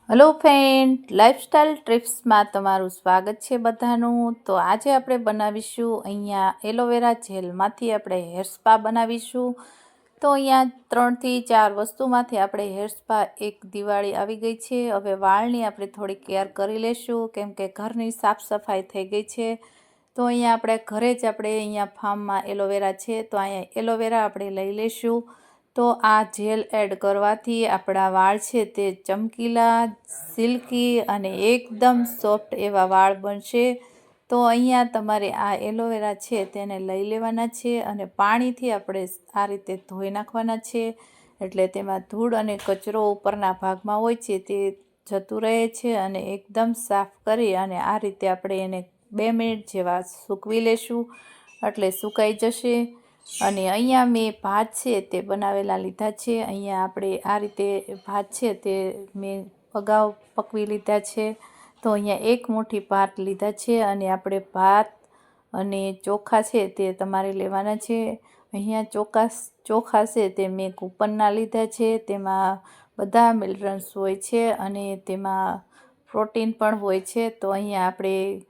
Hello friend, lifestyle ટ્રિપ્સમાં તમારું સ્વાગત છે બધાનું. તો આજે આપણે બનાવીશું અહીંયા એલોવેરા જેલમાંથી આપણે હેર સ્પા બનાવીશું. તો અહીંયા 3 થી 4 વસ્તુમાંથી આપણે હેર સ્પા એક દિવાળી આવી ગઈ છે. હવે વાળની આપણે થોડી કેર કરી લેશું કેમ કે ઘરની સાફ સફાઈ થઈ ગઈ છે. તો અહીંયા આપણે ઘરે જ અહીંયા ફાર્મમાં એલોવેરા છે તો અહીંયા એલોવેરા આપણે લઈ લેશું. તો આ જેલ એડ કરવાથી આપણા વાળ છે તે ચમકીલા, સિલ્કી અને એકદમ સોફ્ટ એવા વાળ બનશે. તો અહીંયા તમારે આ એલોવેરા છે તેને લઈ લેવાના છે અને પાણીથી આપણે આ રીતે ધોઈ નાખવાના છે. એટલે તેમાં ધૂળ અને કચરો ઉપરના ભાગમાં હોય છે તે જતું રહે છે અને એકદમ સાફ કરી અને આ રીતે આપણે એને 2 મિનિટ જેવા સૂકવી લેશું એટલે સુકાઈ જશે. અને અહીંયા મેં ભાત છે તે બનાવેલા લીધા છે. અહીંયા આપણે આ રીતે ભાત છે તે મેં અગાઉ પકવી લીધા છે. તો અહીંયા 1 મુઠ્ઠી ભાત લીધા છે અને આપણે ભાત અને ચોખા છે તે તમારે લેવાના છે. અહીંયા ચોખા છે તે મેં કૂપનના લીધા છે. તેમાં બધા મિનરલ્સ હોય છે અને તેમાં પ્રોટીન પણ હોય છે. તો અહીંયા આપણે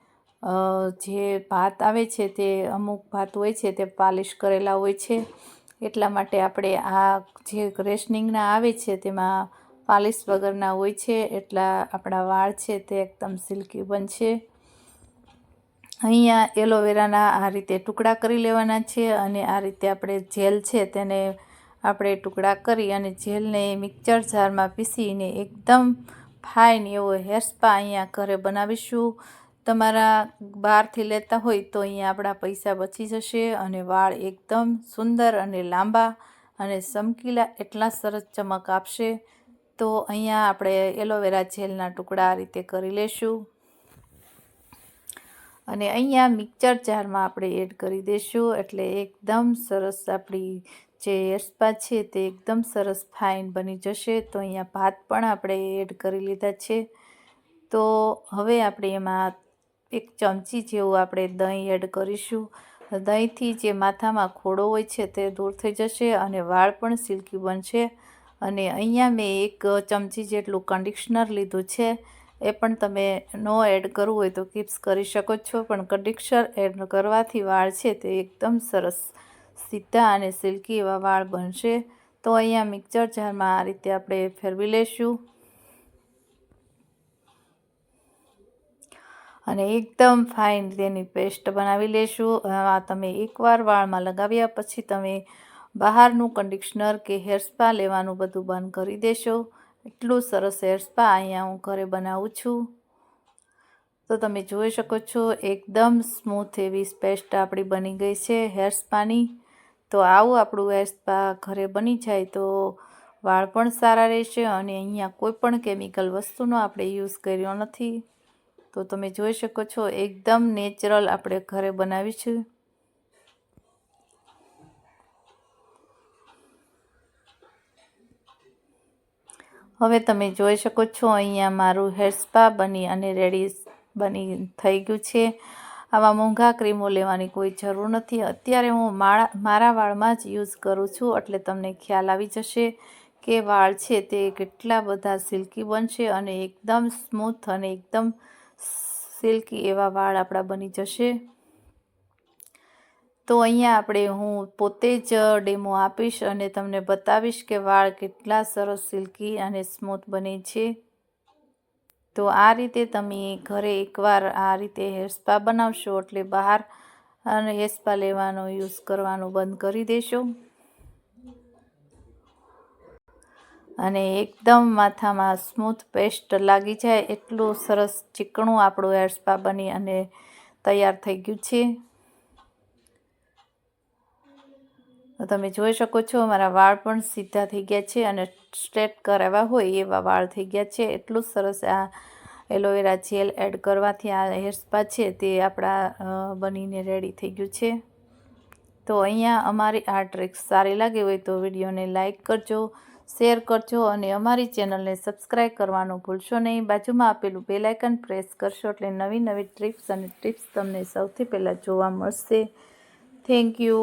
જે ભાત આવે છે તે અમુક ભાત હોય છે તે પાલિશ કરેલા હોય છે. એટલા માટે આપણે આ જે રેશનિંગના આવે છે તેમાં પાલિશ વગરના હોય છે. એટલા આપણા વાળ છે તે એકદમ સિલ્કી બનશે. અહીંયા એલોવેરાના આ રીતે ટુકડા કરી લેવાના છે અને આ રીતે આપણે જેલ છે તેને આપણે ટુકડા કરી અને જેલને મિક્સર જારમાં પીસીને એકદમ ફાઇન એવો હેર સ્પા અહીંયા ઘરે બનાવીશું. તમારા બહારથી લેતા હોય તો અહીંયા આપણા પૈસા બચી જશે અને વાળ એકદમ સુંદર અને લાંબા અને ચમકીલા એટલા સરસ ચમક આપશે. તો અહીંયા આપણે એલોવેરા જેલના ટુકડા આ રીતે કરી લેશું અને અહીંયા મિક્સર જારમાં આપણે એડ કરી દઈશું એટલે એકદમ સરસ આપણી જે હેર સ્પા છે તે એકદમ સરસ ફાઇન બની જશે. તો અહીંયા ભાત પણ આપણે એડ કરી લીધા છે. તો હવે આપણે એમાં 1 ચમચી જેવું આપણે દહીં એડ કરીશું. દહીંથી જે માથામાં ખોડો હોય છે તે દૂર થઈ જશે અને વાળ પણ સિલ્કી બનશે. અને અહીંયા મેં 1 ચમચી જેટલું કન્ડિશનર લીધું છે. એ પણ તમે નો એડ કરવું હોય તો સ્કીપ કરી શકો છો, પણ કન્ડિશનર એડ કરવાથી વાળ છે તે એકદમ સરસ સીધા અને સિલ્કી એવા વાળ બનશે. તો અહીંયા મિક્સર જારમાં આ રીતે આપણે ફેરવી લેશું અને એકદમ ફાઇન તેની પેસ્ટ બનાવી લેશું. આ તમે એકવાર વાળમાં લગાવ્યા પછી તમે બહારનું કન્ડિશનર કે હેર સ્પા લેવાનું બધું બંધ કરી દેશો. એટલું સરસ હેર સ્પા અહીંયા હું ઘરે બનાવું છું. તો તમે જોઈ શકો છો એકદમ સ્મૂથ એવી પેસ્ટ આપણી બની ગઈ છે હેર સ્પાની. તો આવું આપણું હેર સ્પા ઘરે બની જાય તો વાળ પણ સારા રહેશે અને અહીંયા કોઈ પણ કેમિકલ વસ્તુનો આપણે યુઝ કર્યો નથી. તો તમે જોઈ શકો છો એકદમ નેચરલ આપણે ઘરે બનાવીશું. હવે તમે જોઈ શકો છો અહીંયા મારું હેર સ્પા બની અને રેડી થઈ ગયું છે. આવા મોંઘા ક્રીમો લેવાની કોઈ જરૂર નથી. અત્યારે હું મારા વાળમાં જ યુઝ કરું છું એટલે તમને ખ્યાલ આવી જશે કે વાળ છે તે કેટલા બધા સિલ્કી બનશે અને એકદમ સ્મૂથ અને એકદમ સિલ્કી એવા વાળ આપણા બની જશે. તો અહીંયા હું પોતે જ ડેમો આપીશ અને તમને બતાવીશ કે વાળ કેટલા સરસ સિલ્કી અને સ્મૂથ બને છે. તો આ રીતે તમે ઘરે એકવાર આ રીતે હેર સ્પા બનાવશો એટલે બહાર હેર સ્પા લેવાનો યુઝ કરવાનું બંધ કરી દેશો અને એકદમ માથામાં સ્મૂથ પેસ્ટ લાગી જાય એટલું સરસ ચીકણું આપણું હેર સ્પા બની અને તૈયાર થઈ ગયું છે. તમે જોઈ શકો છો મારા વાળ પણ સીધા થઈ ગયા છે અને સ્ટ્રેટ કરાવ્યા હોય એવા વાળ થઈ ગયા છે. એટલું સરસ આ એલોવેરા જેલ એડ કરવાથી આ હેર સ્પા છે તે આપણા બનીને રેડી થઈ ગયું છે. તો અહીંયા અમારી આ ટ્રિક્સ સારી લાગી હોય તો વિડીયોને લાઇક કરજો, શેર કરજો અને અમારી ચેનલને સબસ્ક્રાઈબ કરવાનું ભૂલશો નહીં. બાજુમાં આપેલું બેલ આઇકન પ્રેસ કરશો એટલે નવી ટ્રિક્સ અને ટિપ્સ તમને સૌથી પહેલાં જોવા મળશે. Thank you.